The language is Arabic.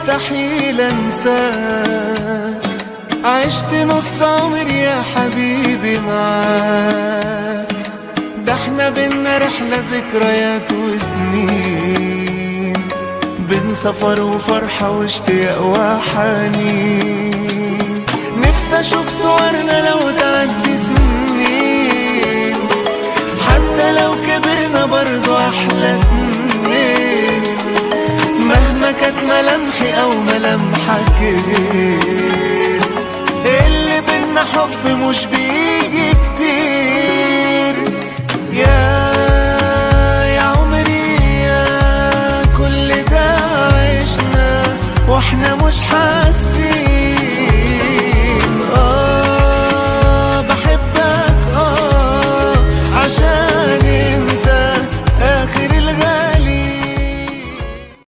مستحيل انساك، عشت نص عمري يا حبيبي معاك، ده احنا بينا رحلة ذكريات وسنين، بين سفر وفرحة واشتياق وحنين. نفسي اشوف صورنا لو تعدي سنين، حتى لو كبرنا برضو احلى اتنين، مهما كانت ملامحي او ملامحك غير، اللي بينا حب مش بيجي كتير. يا عمري يا كل ده عشنا واحنا مش